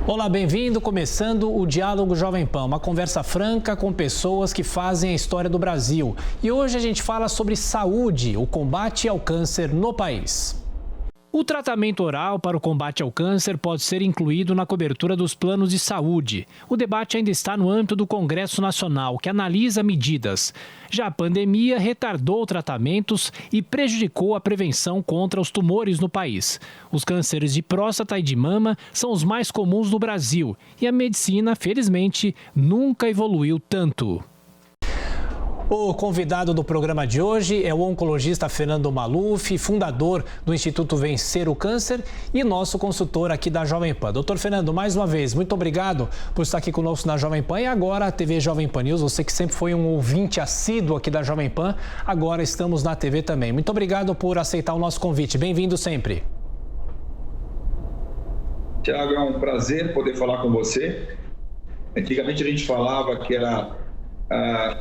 Olá, bem-vindo. Começando o Diálogo Jovem Pan, uma conversa franca com pessoas que fazem a história do Brasil. E hoje a gente fala sobre saúde, o combate ao câncer no país. O tratamento oral para o combate ao câncer pode ser incluído na cobertura dos planos de saúde. O debate ainda está no âmbito do Congresso Nacional, que analisa medidas. Já a pandemia retardou tratamentos e prejudicou a prevenção contra os tumores no país. Os cânceres de próstata e de mama são os mais comuns no Brasil e a medicina, felizmente, nunca evoluiu tanto. O convidado do programa de hoje é o oncologista Fernando Maluf, fundador do Instituto Vencer o Câncer e nosso consultor aqui da Jovem Pan. Doutor Fernando, mais uma vez, muito obrigado por estar aqui conosco na Jovem Pan e agora a TV Jovem Pan News. Você que sempre foi um ouvinte assíduo aqui da Jovem Pan, agora estamos na TV também. Muito obrigado por aceitar o nosso convite. Bem-vindo sempre. Tiago, é um prazer poder falar com você. Antigamente a gente falava que era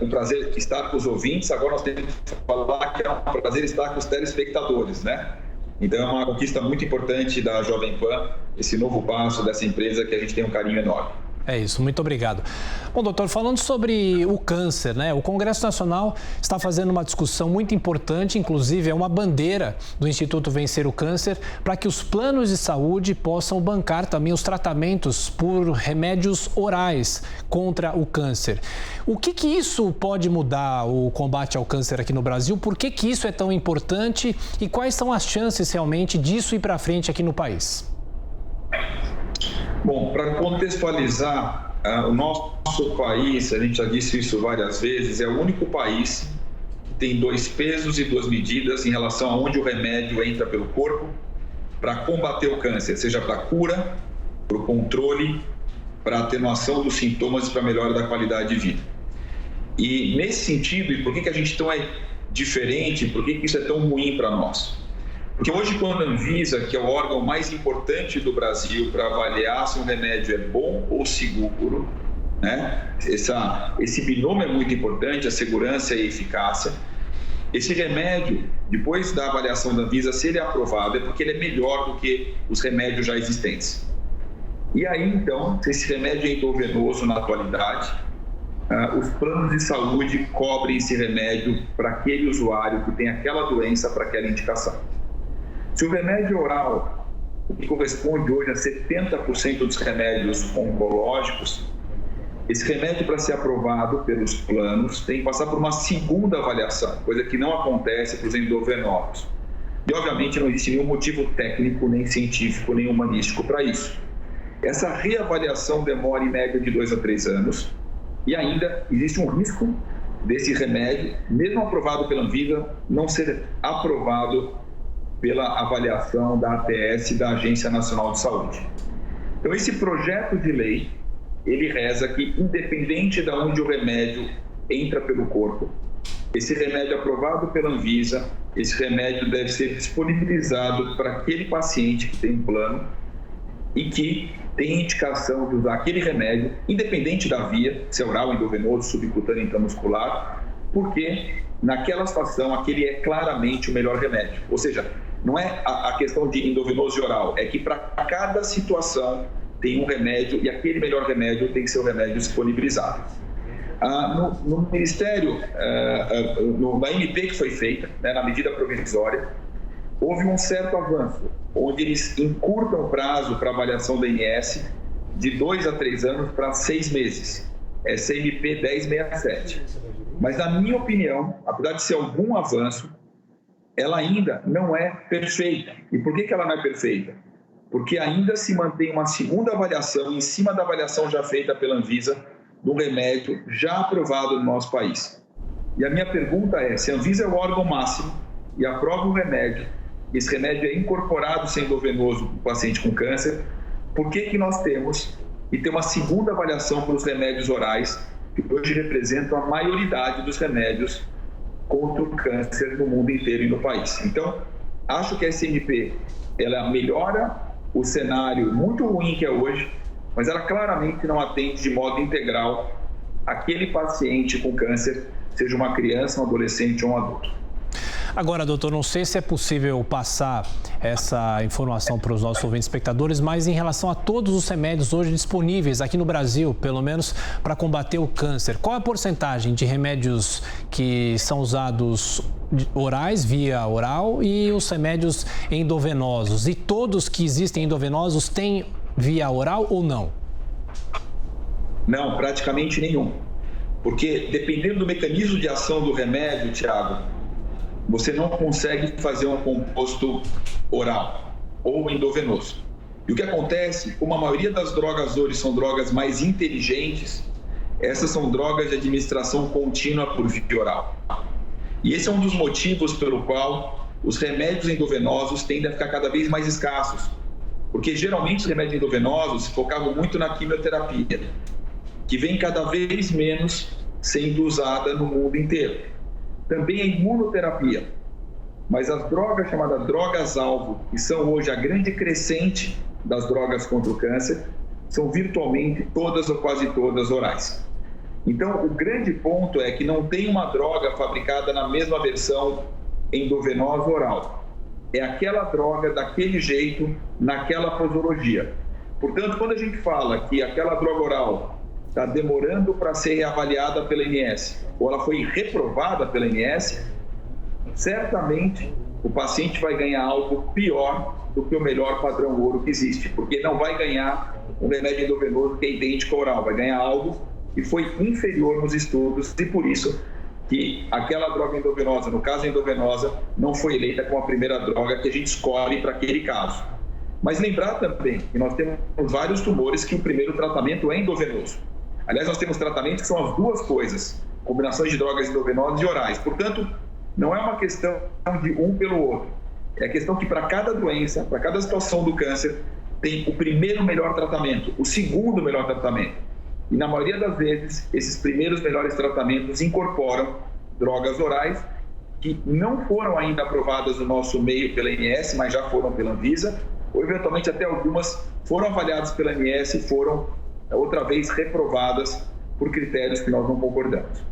um prazer estar com os ouvintes, agora nós temos que falar que é um prazer estar com os telespectadores, né? Então é uma conquista muito importante da Jovem Pan, esse novo passo dessa empresa que a gente tem um carinho enorme. É isso, muito obrigado. Bom, doutor, falando sobre o câncer, né? O Congresso Nacional está fazendo uma discussão muito importante, inclusive é uma bandeira do Instituto Vencer o Câncer, para que os planos de saúde possam bancar também os tratamentos por remédios orais contra o câncer. O que isso pode mudar o combate ao câncer aqui no Brasil? Por que isso é tão importante e quais são as chances realmente disso ir para frente aqui no país? Bom, para contextualizar, o nosso país, a gente já disse isso várias vezes, é o único país que tem 2 pesos e 2 medidas em relação a onde o remédio entra pelo corpo para combater o câncer, seja para cura, para o controle, para atenuação dos sintomas e para melhora da qualidade de vida. E nesse sentido, e por que a gente tão é diferente, por que isso é tão ruim para nós? Porque hoje, quando a Anvisa, que é o órgão mais importante do Brasil para avaliar se um remédio é bom ou seguro, né? Esse binômio é muito importante, a segurança e a eficácia. Esse remédio, depois da avaliação da Anvisa, se ele é aprovado, é porque ele é melhor do que os remédios já existentes. E aí, então, se esse remédio é endovenoso na atualidade, os planos de saúde cobrem esse remédio para aquele usuário que tem aquela doença, para aquela indicação. Se o remédio oral, o que corresponde hoje a 70% dos remédios oncológicos, esse remédio, para ser aprovado pelos planos, tem que passar por uma segunda avaliação, coisa que não acontece para os endovenosos. E, obviamente, não existe nenhum motivo técnico, nem científico, nem humanístico para isso. Essa reavaliação demora, em média, de 2 a 3 anos, e ainda existe um risco desse remédio, mesmo aprovado pela Anvisa, não ser aprovado pela avaliação da ATS, da Agência Nacional de Saúde. Então, esse projeto de lei, ele reza que, independente de onde o remédio entra pelo corpo, esse remédio aprovado pela Anvisa, esse remédio deve ser disponibilizado para aquele paciente que tem um plano e que tem indicação de usar aquele remédio, independente da via, se é oral, endovenoso, subcutâneo, intramuscular, porque naquela situação aquele é claramente o melhor remédio. Ou seja, não é a questão de endovenoso e oral, é que para cada situação tem um remédio e aquele melhor remédio tem que ser o remédio disponibilizado. No Ministério, na MP que foi feita, né, na medida provisória, houve um certo avanço, onde eles encurtam o prazo para avaliação da ANS de 2 a 3 anos para 6 meses. Essa é a MP 1067. Mas, na minha opinião, apesar de ser algum avanço, ela ainda não é perfeita. E por que ela não é perfeita? Porque ainda se mantém uma segunda avaliação em cima da avaliação já feita pela Anvisa do remédio já aprovado no nosso país. E a minha pergunta é, se a Anvisa é o órgão máximo e aprova um remédio, esse remédio é incorporado sem endovenoso para o paciente com câncer, por que nós temos que ter uma segunda avaliação para os remédios orais, que hoje representam a maioridade dos remédios contra o câncer no mundo inteiro e no país? Então, acho que a SMP, ela melhora o cenário muito ruim que é hoje, mas ela claramente não atende de modo integral aquele paciente com câncer, seja uma criança, um adolescente ou um adulto. Agora, doutor, não sei se é possível passar essa informação para os nossos ouvintes espectadores, mas em relação a todos os remédios hoje disponíveis aqui no Brasil, pelo menos para combater o câncer, qual a porcentagem de remédios que são usados orais, via oral, e os remédios endovenosos? E todos que existem endovenosos têm via oral ou não? Não, praticamente nenhum. Porque dependendo do mecanismo de ação do remédio, Thiago, você não consegue fazer um composto oral ou endovenoso. E o que acontece, como a maioria das drogas hoje são drogas mais inteligentes, essas são drogas de administração contínua por via oral. E esse é um dos motivos pelo qual os remédios endovenosos tendem a ficar cada vez mais escassos. Porque geralmente os remédios endovenosos focavam muito na quimioterapia, que vem cada vez menos sendo usada no mundo inteiro. Também a imunoterapia, mas as drogas chamadas drogas-alvo, que são hoje a grande crescente das drogas contra o câncer, são virtualmente todas ou quase todas orais. Então, o grande ponto é que não tem uma droga fabricada na mesma versão endovenosa oral. É aquela droga daquele jeito, naquela posologia. Portanto, quando a gente fala que aquela droga oral está demorando para ser reavaliada pela ANS, ou ela foi reprovada pela ANS, certamente o paciente vai ganhar algo pior do que o melhor padrão ouro que existe, porque não vai ganhar um remédio endovenoso que é idêntico ao oral, vai ganhar algo que foi inferior nos estudos, e por isso que aquela droga endovenosa, no caso endovenosa, não foi eleita como a primeira droga que a gente escolhe para aquele caso. Mas lembrar também que nós temos vários tumores que o primeiro tratamento é endovenoso. Aliás, nós temos tratamentos que são as duas coisas, combinações de drogas endovenosas e orais. Portanto, não é uma questão de um pelo outro. É a questão que para cada doença, para cada situação do câncer, tem o primeiro melhor tratamento, o segundo melhor tratamento. E na maioria das vezes, esses primeiros melhores tratamentos incorporam drogas orais que não foram ainda aprovadas no nosso meio pela ANS, mas já foram pela Anvisa, ou eventualmente até algumas foram avaliadas pela ANS e foram outra vez reprovadas por critérios que nós não concordamos.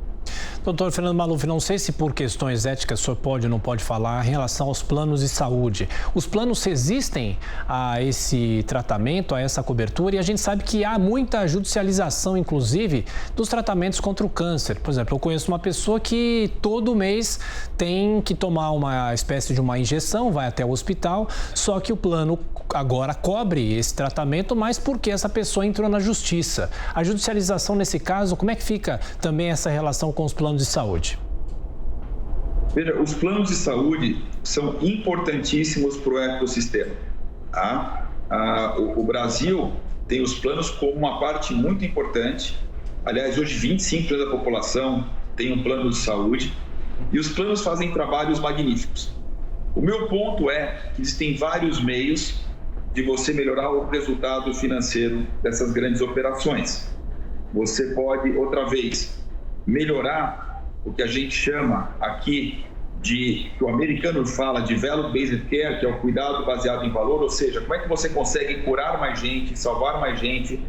Doutor Fernando Maluf, não sei se por questões éticas o senhor pode ou não pode falar em relação aos planos de saúde. Os planos resistem a esse tratamento, a essa cobertura, e a gente sabe que há muita judicialização, inclusive, dos tratamentos contra o câncer. Por exemplo, eu conheço uma pessoa que todo mês tem que tomar uma espécie de uma injeção, vai até o hospital, só que o plano agora cobre esse tratamento, mas porque essa pessoa entrou na justiça. A judicialização, nesse caso, como é que fica também essa relação com os planos de saúde? Veja, os planos de saúde são importantíssimos para o ecossistema. Tá? O Brasil tem os planos como uma parte muito importante. Aliás, hoje 25% da população tem um plano de saúde e os planos fazem trabalhos magníficos. O meu ponto é que existem vários meios de você melhorar o resultado financeiro dessas grandes operações. Você pode, outra vez, melhorar o que a gente chama aqui que o americano fala de value-based care, que é o cuidado baseado em valor, ou seja, como é que você consegue curar mais gente, salvar mais gente,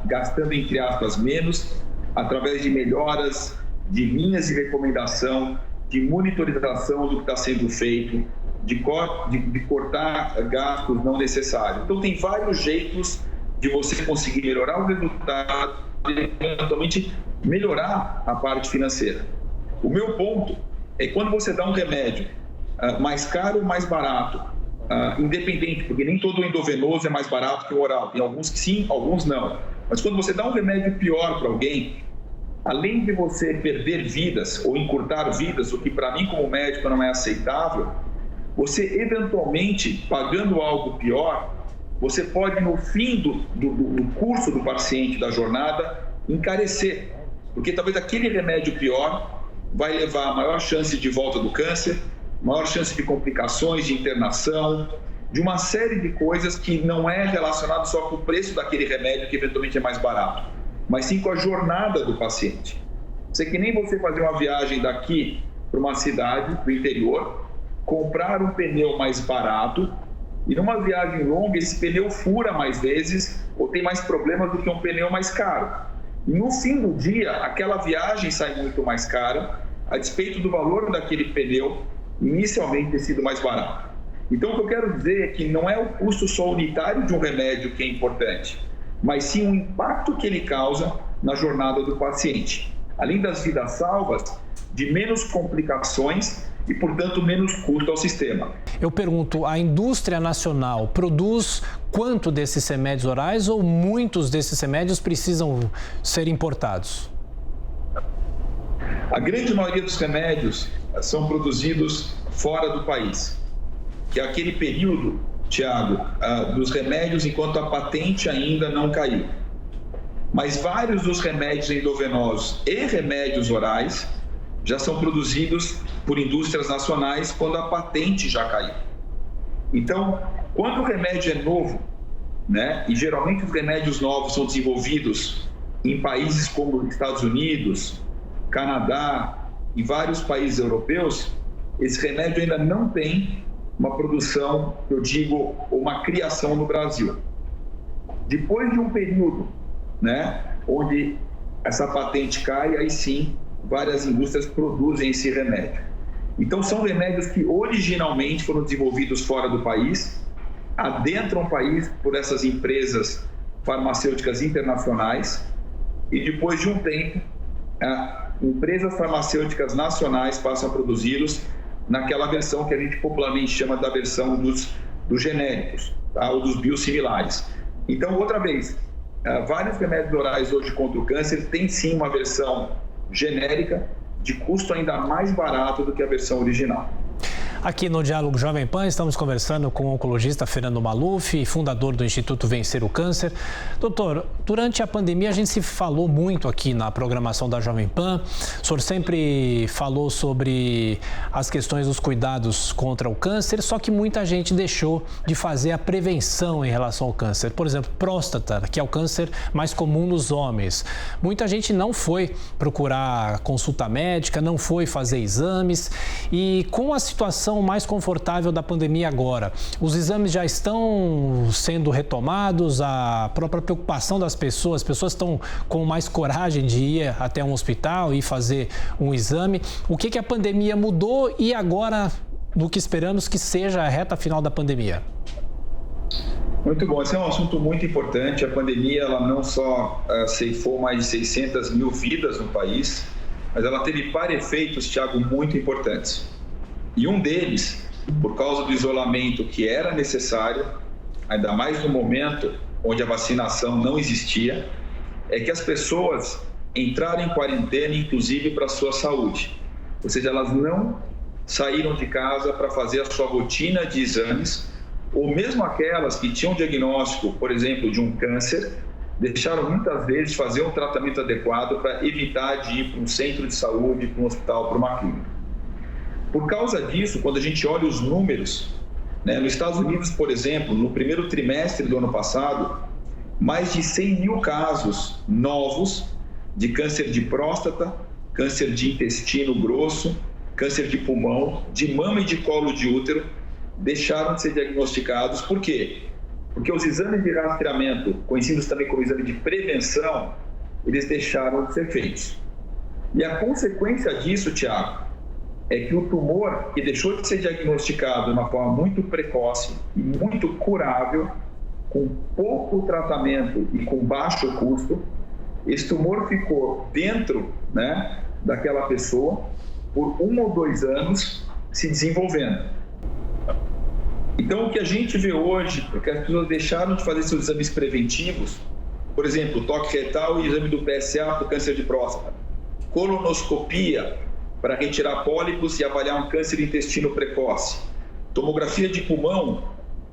gastando, entre aspas, menos, através de melhoras de linhas de recomendação, de monitorização do que está sendo feito, de cortar gastos não necessários. Então, tem vários jeitos de você conseguir melhorar o resultado e, eventualmente, melhorar a parte financeira. O meu ponto é que quando você dá um remédio mais caro ou mais barato, independente, porque nem todo endovenoso é mais barato que o oral, tem alguns que sim, alguns não. Mas quando você dá um remédio pior para alguém, além de você perder vidas ou encurtar vidas, o que para mim como médico não é aceitável, você eventualmente, pagando algo pior, você pode no fim do curso do paciente, da jornada, encarecer. Porque talvez aquele remédio pior vai levar a maior chance de volta do câncer, maior chance de complicações, de internação, de uma série de coisas que não é relacionado só com o preço daquele remédio que eventualmente é mais barato, mas sim com a jornada do paciente. Isso é que nem você fazer uma viagem daqui para uma cidade do interior, comprar um pneu mais barato e numa viagem longa esse pneu fura mais vezes ou tem mais problemas do que um pneu mais caro. No fim do dia, aquela viagem sai muito mais cara, a despeito do valor daquele pneu inicialmente ter sido mais barato. Então, o que eu quero dizer é que não é o custo só unitário de um remédio que é importante, mas sim o impacto que ele causa na jornada do paciente. Além das vidas salvas, de menos complicações e, portanto, menos custo ao sistema. Eu pergunto, a indústria nacional produz quanto desses remédios orais ou muitos desses remédios precisam ser importados? A grande maioria dos remédios são produzidos fora do país, que é aquele período, Tiago, dos remédios enquanto a patente ainda não caiu. Mas vários dos remédios endovenosos e remédios orais já são produzidos por indústrias nacionais quando a patente já caiu. Então, quando o remédio é novo, né, e geralmente os remédios novos são desenvolvidos em países como Estados Unidos, Canadá e vários países europeus, esse remédio ainda não tem uma produção, eu digo, uma criação no Brasil. Depois de um período, né, onde essa patente cai, aí sim, várias indústrias produzem esse remédio. Então, são remédios que originalmente foram desenvolvidos fora do país, adentram o país por essas empresas farmacêuticas internacionais e depois de um tempo, empresas farmacêuticas nacionais passam a produzi-los naquela versão que a gente popularmente chama da versão dos genéricos, tá? Ou dos biosimilares. Então, outra vez, vários remédios orais hoje contra o câncer têm sim uma versão genérica de custo ainda mais barato do que a versão original. Aqui no Diálogo Jovem Pan estamos conversando com o oncologista Fernando Maluf, fundador do Instituto Vencer o Câncer. Doutor, durante a pandemia a gente se falou muito aqui na programação da Jovem Pan. O senhor sempre falou sobre as questões dos cuidados contra o câncer, só que muita gente deixou de fazer a prevenção em relação ao câncer. Por exemplo, próstata, que é o câncer mais comum nos homens. Muita gente não foi procurar consulta médica, não foi fazer exames e com a situação mais confortável da pandemia agora, os exames já estão sendo retomados, a própria preocupação das pessoas, as pessoas estão com mais coragem de ir até um hospital e fazer um exame. O que a pandemia mudou e agora do que esperamos que seja a reta final da pandemia? Muito bom, esse é um assunto muito importante. A pandemia ela não só ceifou mais de 600 mil vidas no país, mas ela teve efeitos, Tiago, muito importantes. E um deles, por causa do isolamento que era necessário, ainda mais no momento onde a vacinação não existia, é que as pessoas entraram em quarentena, inclusive para a sua saúde. Ou seja, elas não saíram de casa para fazer a sua rotina de exames, ou mesmo aquelas que tinham diagnóstico, por exemplo, de um câncer, deixaram muitas vezes de fazer um tratamento adequado para evitar de ir para um centro de saúde, para um hospital, para uma clínica. Por causa disso, quando a gente olha os números, né, nos Estados Unidos, por exemplo, no primeiro trimestre do ano passado, mais de 100 mil casos novos de câncer de próstata, câncer de intestino grosso, câncer de pulmão, de mama e de colo de útero, deixaram de ser diagnosticados. Por quê? Porque os exames de rastreamento, conhecidos também como exame de prevenção, eles deixaram de ser feitos. E a consequência disso, Tiago, é que o tumor, que deixou de ser diagnosticado de uma forma muito precoce e muito curável, com pouco tratamento e com baixo custo, esse tumor ficou dentro, né, daquela pessoa por 1 ou 2 anos se desenvolvendo. Então, o que a gente vê hoje é que as pessoas deixaram de fazer seus exames preventivos, por exemplo, toque retal e exame do PSA para o câncer de próstata, colonoscopia para retirar pólipos e avaliar um câncer de intestino precoce, tomografia de pulmão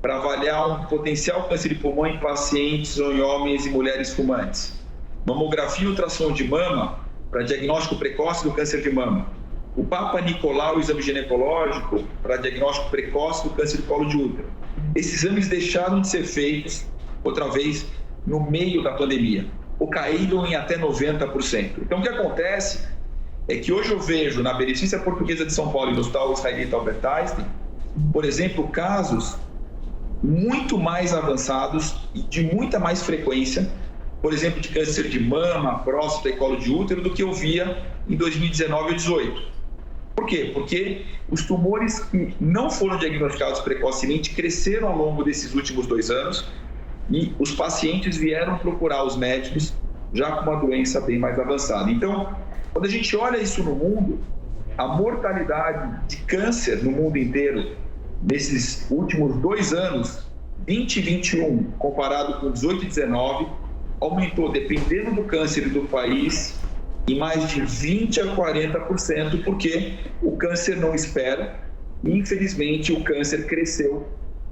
para avaliar um potencial câncer de pulmão em pacientes ou em homens e mulheres fumantes, mamografia e ultrassom de mama para diagnóstico precoce do câncer de mama, o Papa Nicolau, o exame ginecológico para diagnóstico precoce do câncer de colo de útero. Esses exames deixaram de ser feitos, outra vez, no meio da pandemia, ou caíram em até 90%. Então, o que acontece é que hoje eu vejo na Beneficência Portuguesa de São Paulo e no Hospital Israelita Albert Einstein, por exemplo, casos muito mais avançados e de muita mais frequência, por exemplo, de câncer de mama, próstata e colo de útero, do que eu via em 2019 e 2018. Por Por quê? Porque os tumores que não foram diagnosticados precocemente cresceram ao longo desses últimos 2 anos e os pacientes vieram procurar os médicos já com uma doença bem mais avançada. Então, quando a gente olha isso no mundo, a mortalidade de câncer no mundo inteiro, nesses últimos 2 anos, 20 e 21, comparado com 18 e 19, aumentou, dependendo do câncer e do país, em mais de 20 a 40%, porque o câncer não espera e, infelizmente, o câncer cresceu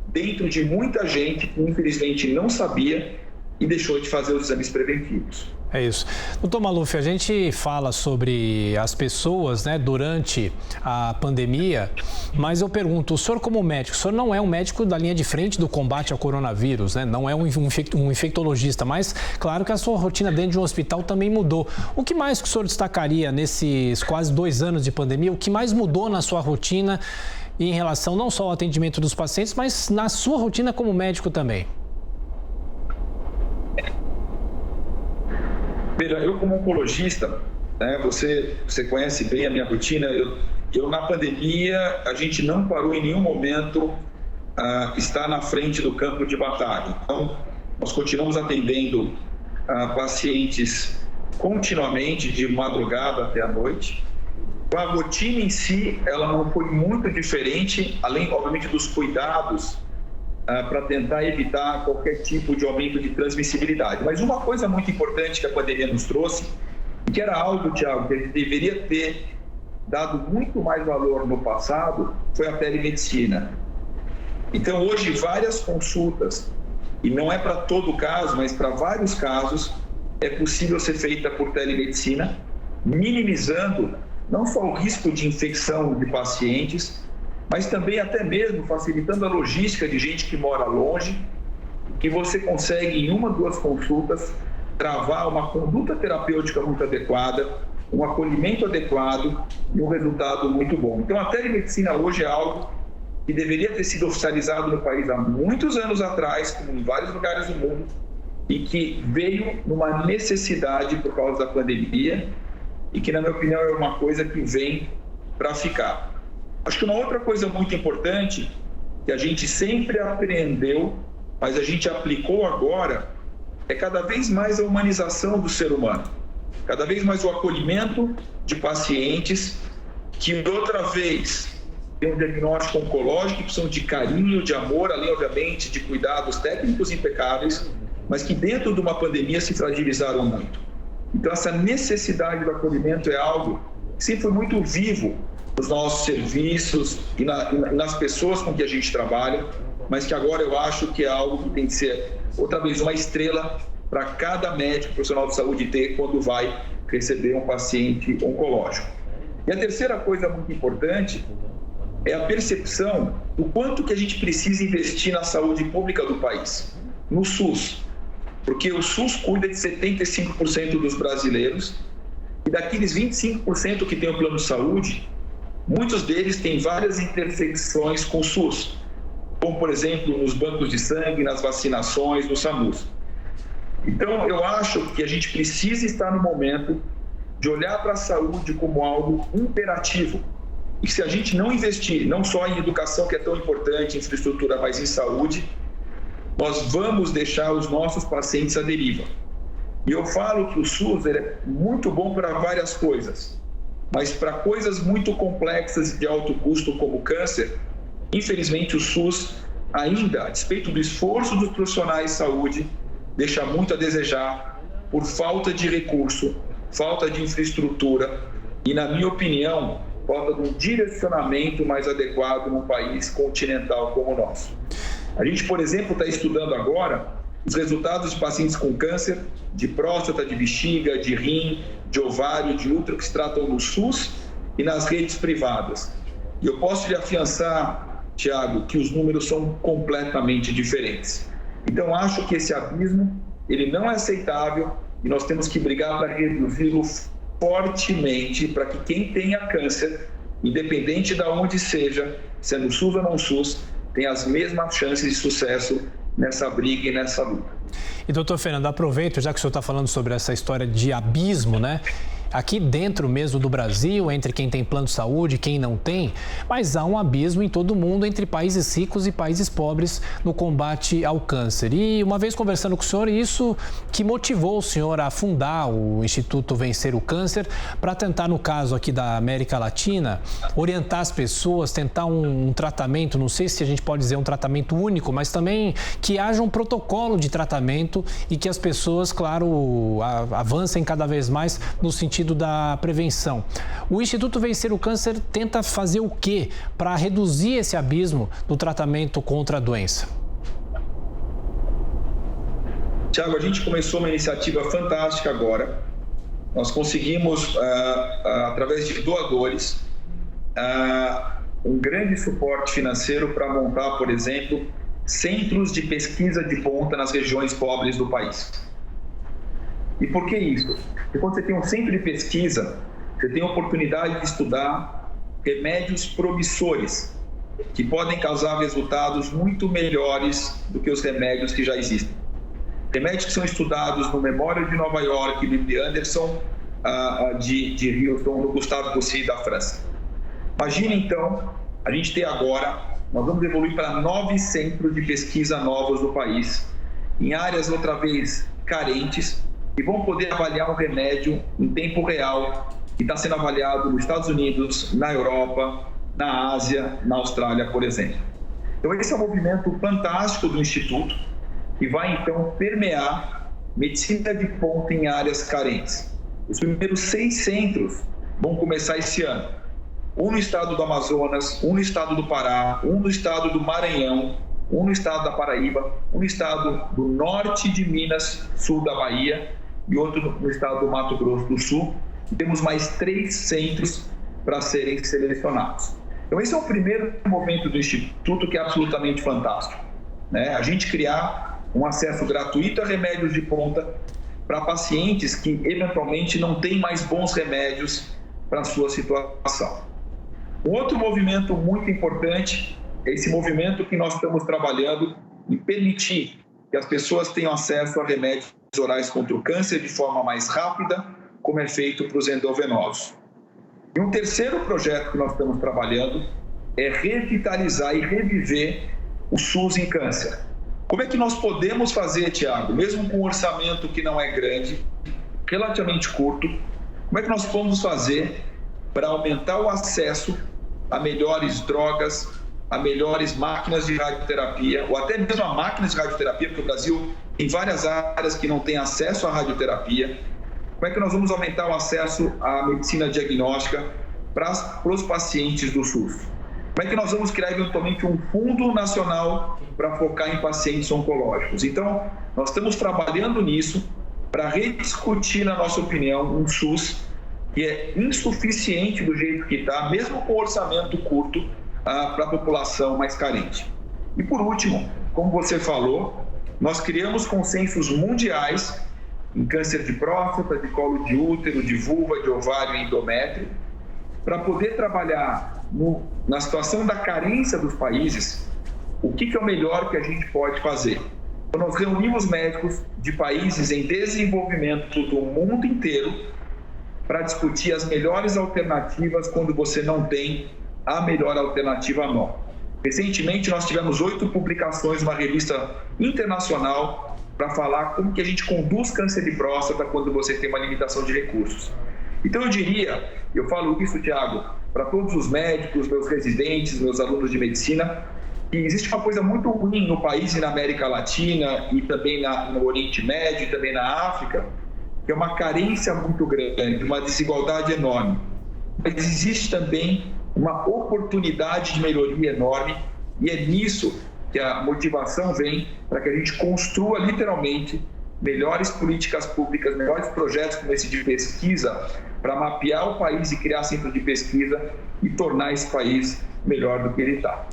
dentro de muita gente que, infelizmente, não sabia e deixou de fazer os exames preventivos. É isso. Doutor Maluf, a gente fala sobre as pessoas, né, durante a pandemia, mas eu pergunto, o senhor como médico, o senhor não é um médico da linha de frente do combate ao coronavírus, né? Não é um infectologista, mas claro que a sua rotina dentro de um hospital também mudou. O que mais que o senhor destacaria nesses quase 2 anos de pandemia? O que mais mudou na sua rotina em relação não só ao atendimento dos pacientes, mas na sua rotina como médico também? Veja, eu como oncologista, né, você conhece bem a minha rotina, eu na pandemia, a gente não parou em nenhum momento estar na frente do campo de batalha. Então, nós continuamos atendendo pacientes continuamente, de madrugada até a noite. A rotina em si, ela não foi muito diferente, além, obviamente, dos cuidados para tentar evitar qualquer tipo de aumento de transmissibilidade. Mas uma coisa muito importante que a pandemia nos trouxe, que era algo, Tiago, que a gente deveria ter dado muito mais valor no passado, foi a telemedicina. Então, hoje, várias consultas, e não é para todo caso, mas para vários casos, é possível ser feita por telemedicina, minimizando não só o risco de infecção de pacientes, mas também até mesmo facilitando a logística de gente que mora longe, que você consegue em 1 ou 2 consultas travar uma conduta terapêutica muito adequada, um acolhimento adequado e um resultado muito bom. Então a telemedicina hoje é algo que deveria ter sido oficializado no país há muitos anos atrás, como em vários lugares do mundo, e que veio numa necessidade por causa da pandemia e que, na minha opinião, é uma coisa que vem para ficar. Acho que uma outra coisa muito importante, que a gente sempre aprendeu, mas a gente aplicou agora, é cada vez mais a humanização do ser humano. Cada vez mais o acolhimento de pacientes que, outra vez, têm um diagnóstico oncológico, que precisam de carinho, de amor, além, obviamente, de cuidados técnicos impecáveis, mas que, dentro de uma pandemia, se fragilizaram muito. Então, essa necessidade do acolhimento é algo que sempre foi muito vivo nos nossos serviços e nas pessoas com que a gente trabalha, mas que agora eu acho que é algo que tem que ser, outra vez, uma estrela para cada médico profissional de saúde ter quando vai receber um paciente oncológico. E a terceira coisa muito importante é a percepção do quanto que a gente precisa investir na saúde pública do país, no SUS, porque o SUS cuida de 75% dos brasileiros e daqueles 25% que tem o plano de saúde, muitos deles têm várias intersecções com o SUS, como, por exemplo, nos bancos de sangue, nas vacinações, no SAMUS. Então, eu acho que a gente precisa estar no momento de olhar para a saúde como algo imperativo. E se a gente não investir, não só em educação, que é tão importante, infraestrutura, mas em saúde, nós vamos deixar os nossos pacientes à deriva. E eu falo que o SUS é muito bom para várias coisas, mas para coisas muito complexas e de alto custo como câncer, infelizmente o SUS ainda, a despeito do esforço dos profissionais de saúde, deixa muito a desejar por falta de recurso, falta de infraestrutura e, na minha opinião, falta de um direcionamento mais adequado num país continental como o nosso. A gente, por exemplo, está estudando agora os resultados de pacientes com câncer de próstata, de bexiga, de rim, de ovário, de útero, que se tratam no SUS e nas redes privadas. E eu posso lhe afiançar, Tiago, que os números são completamente diferentes. Então, acho que esse abismo, ele não é aceitável e nós temos que brigar para reduzi-lo fortemente para que quem tenha câncer, independente de onde seja, se é no SUS ou não SUS, tenha as mesmas chances de sucesso nessa briga e nessa luta. E, doutor Fernando, aproveito, já que o senhor está falando sobre essa história de abismo, né? aqui dentro mesmo do Brasil, entre quem tem plano de saúde e quem não tem, mas há um abismo em todo o mundo entre países ricos e países pobres no combate ao câncer. E uma vez conversando com o senhor, isso que motivou o senhor a fundar o Instituto Vencer o Câncer para tentar, no caso aqui da América Latina, orientar as pessoas, tentar um tratamento, não sei se a gente pode dizer um tratamento único, mas também que haja um protocolo de tratamento e que as pessoas, claro, avancem cada vez mais no sentido da prevenção. O Instituto Vencer o Câncer tenta fazer o quê para reduzir esse abismo no tratamento contra a doença? Tiago, a gente começou uma iniciativa fantástica agora. Nós conseguimos, através de doadores, um grande suporte financeiro para montar, por exemplo, centros de pesquisa de ponta nas regiões pobres do país. E por que isso? Porque quando você tem um centro de pesquisa, você tem a oportunidade de estudar remédios promissores, que podem causar resultados muito melhores do que os remédios que já existem. Remédios que são estudados no Memorial de Nova York, no MD Anderson de Houston, no Gustave Roussy da França. Imagina então, a gente tem agora, nós vamos evoluir para 9 centros de pesquisa novos no país, em áreas outra vez carentes, e vão poder avaliar um remédio em tempo real, que está sendo avaliado nos Estados Unidos, na Europa, na Ásia, na Austrália, por exemplo. Então esse é um movimento fantástico do Instituto, que vai então permear medicina de ponta em áreas carentes. Os primeiros 6 centros vão começar esse ano. Um no estado do Amazonas, um no estado do Pará, um no estado do Maranhão, um no estado da Paraíba, um no estado do norte de Minas, sul da Bahia, e outro no estado do Mato Grosso do Sul. E temos mais 3 centros para serem selecionados. Então esse é o primeiro momento do Instituto, que é absolutamente fantástico, né? A gente criar um acesso gratuito a remédios de ponta para pacientes que eventualmente não têm mais bons remédios para a sua situação. Um outro movimento muito importante é esse movimento que nós estamos trabalhando em permitir que as pessoas tenham acesso a remédios orais contra o câncer de forma mais rápida, como é feito para os endovenosos. E um terceiro projeto que nós estamos trabalhando é revitalizar e reviver o SUS em câncer. Como é que nós podemos fazer, Tiago, mesmo com um orçamento que não é grande, relativamente curto, como é que nós vamos fazer para aumentar o acesso a melhores drogas, a melhores máquinas de radioterapia, ou até mesmo a máquinas de radioterapia, porque o Brasil tem várias áreas que não tem acesso à radioterapia. Como é que nós vamos aumentar o acesso à medicina diagnóstica para os pacientes do SUS? Como é que nós vamos criar eventualmente um fundo nacional para focar em pacientes oncológicos? Então, nós estamos trabalhando nisso para rediscutir, na nossa opinião, um SUS que é insuficiente do jeito que está, mesmo com orçamento curto, para a população mais carente. E por último, como você falou, nós criamos consensos mundiais em câncer de próstata, de colo de útero, de vulva, de ovário e endométrio, para poder trabalhar na situação da carência dos países, o que é o melhor que a gente pode fazer. Então, nós reunimos médicos de países em desenvolvimento do mundo inteiro para discutir as melhores alternativas quando você não tem a melhor alternativa nova. Recentemente, nós tivemos 8 publicações numa revista internacional para falar como que a gente conduz câncer de próstata quando você tem uma limitação de recursos. Então, eu falo isso, Tiago, para todos os médicos, meus residentes, meus alunos de medicina, que existe uma coisa muito ruim no país e na América Latina e também no Oriente Médio e também na África, que é uma carência muito grande, uma desigualdade enorme. Mas existe também uma oportunidade de melhoria enorme, e é nisso que a motivação vem para que a gente construa literalmente melhores políticas públicas, melhores projetos como esse de pesquisa, para mapear o país e criar centros de pesquisa e tornar esse país melhor do que ele está.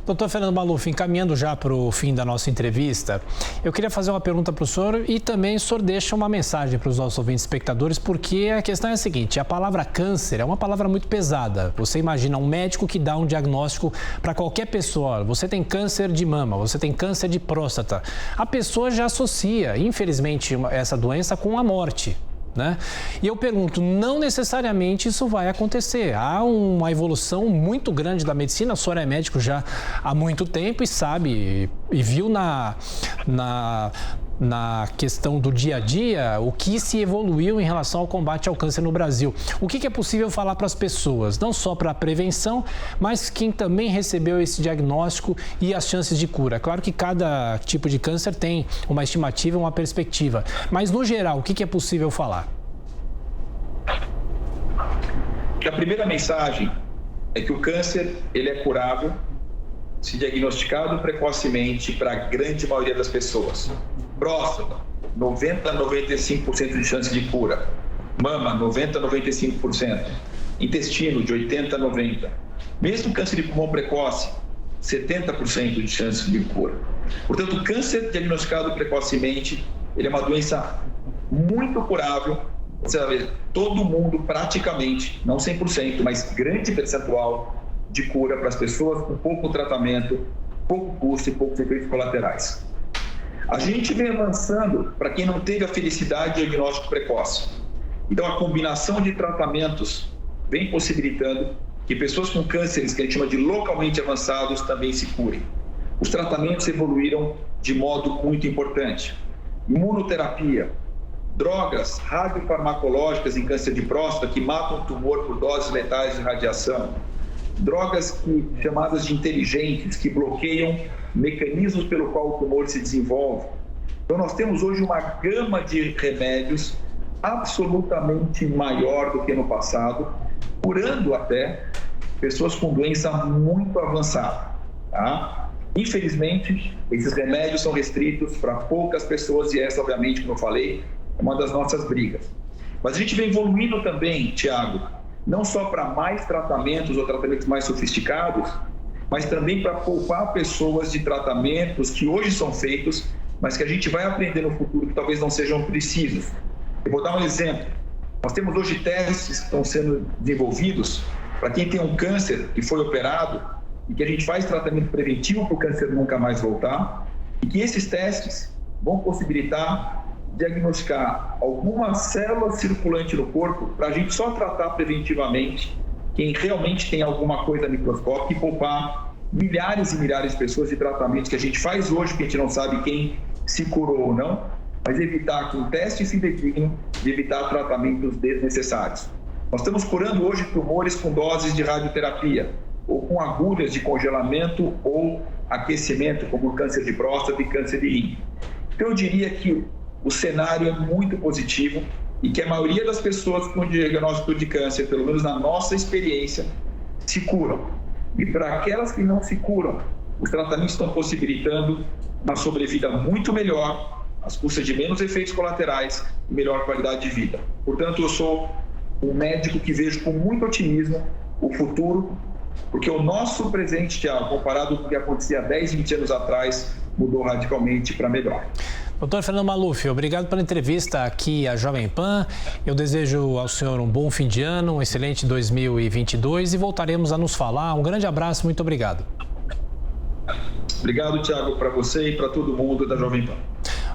Doutor Fernando Maluf, encaminhando já para o fim da nossa entrevista, eu queria fazer uma pergunta para o senhor e também o senhor deixa uma mensagem para os nossos ouvintes espectadores, porque a questão é a seguinte: a palavra câncer é uma palavra muito pesada. Você imagina um médico que dá um diagnóstico para qualquer pessoa: você tem câncer de mama, você tem câncer de próstata. A pessoa já associa, infelizmente, essa doença com a morte. né? E eu pergunto, não necessariamente isso vai acontecer. Há uma evolução muito grande da medicina, a senhora é médico já há muito tempo e sabe, e viu na questão do dia a dia o que se evoluiu em relação ao combate ao câncer no Brasil. O que é possível falar para as pessoas, não só para a prevenção, mas quem também recebeu esse diagnóstico e as chances de cura? Claro que cada tipo de câncer tem uma estimativa, uma perspectiva, mas no geral, o que é possível falar? A primeira mensagem é que o câncer ele é curável se diagnosticado precocemente para a grande maioria das pessoas. Próstata, 90 a 95% de chance de cura. Mama, 90 a 95%. Intestino, de 80 a 90%. Mesmo câncer de pulmão precoce, 70% de chance de cura. Portanto, o câncer diagnosticado precocemente, ele é uma doença muito curável. Você vai ver, todo mundo praticamente, não 100%, mas grande percentual de cura para as pessoas com pouco tratamento, pouco custo e poucos efeitos colaterais. A gente vem avançando para quem não teve a felicidade de diagnóstico precoce. Então, a combinação de tratamentos vem possibilitando que pessoas com cânceres que a gente chama de localmente avançados também se curem. Os tratamentos evoluíram de modo muito importante. Imunoterapia, drogas radiofarmacológicas em câncer de próstata que matam o tumor por doses letais de radiação, drogas chamadas de inteligentes, que bloqueiam mecanismos pelo qual o tumor se desenvolve. Então, nós temos hoje uma gama de remédios absolutamente maior do que no passado, curando até pessoas com doença muito avançada. Tá? Infelizmente, esses remédios são restritos para poucas pessoas e essa, obviamente, como eu falei, é uma das nossas brigas. Mas a gente vem evoluindo também, Tiago, não só para mais tratamentos ou tratamentos mais sofisticados, mas também para poupar pessoas de tratamentos que hoje são feitos, mas que a gente vai aprender no futuro que talvez não sejam precisos. Eu vou dar um exemplo. Nós temos hoje testes que estão sendo desenvolvidos para quem tem um câncer que foi operado e que a gente faz tratamento preventivo para o câncer nunca mais voltar, e que esses testes vão possibilitar diagnosticar alguma célula circulante no corpo para a gente só tratar preventivamente quem realmente tem alguma coisa microscópica e poupar milhares e milhares de pessoas de tratamentos que a gente faz hoje, que a gente não sabe quem se curou ou não, mas evitar que o teste se indigne de evitar tratamentos desnecessários. Nós estamos curando hoje tumores com doses de radioterapia ou com agulhas de congelamento ou aquecimento, como câncer de próstata e câncer de rim. Então, eu diria que o cenário é muito positivo e que a maioria das pessoas com diagnóstico de câncer, pelo menos na nossa experiência, se curam. E para aquelas que não se curam, os tratamentos estão possibilitando uma sobrevida muito melhor, às custas de menos efeitos colaterais e melhor qualidade de vida. Portanto, eu sou um médico que vejo com muito otimismo o futuro, porque o nosso presente, Tiago, comparado com o que acontecia há 10, 20 anos atrás, mudou radicalmente para melhor. Doutor Fernando Maluf, obrigado pela entrevista aqui à Jovem Pan. Eu desejo ao senhor um bom fim de ano, um excelente 2022 e voltaremos a nos falar. Um grande abraço, muito obrigado. Obrigado, Tiago, para você e para todo mundo da Jovem Pan.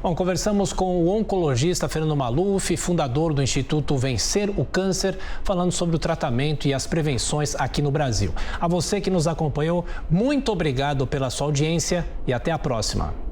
Bom, conversamos com o oncologista Fernando Maluf, fundador do Instituto Vencer o Câncer, falando sobre o tratamento e as prevenções aqui no Brasil. A você que nos acompanhou, muito obrigado pela sua audiência e até a próxima.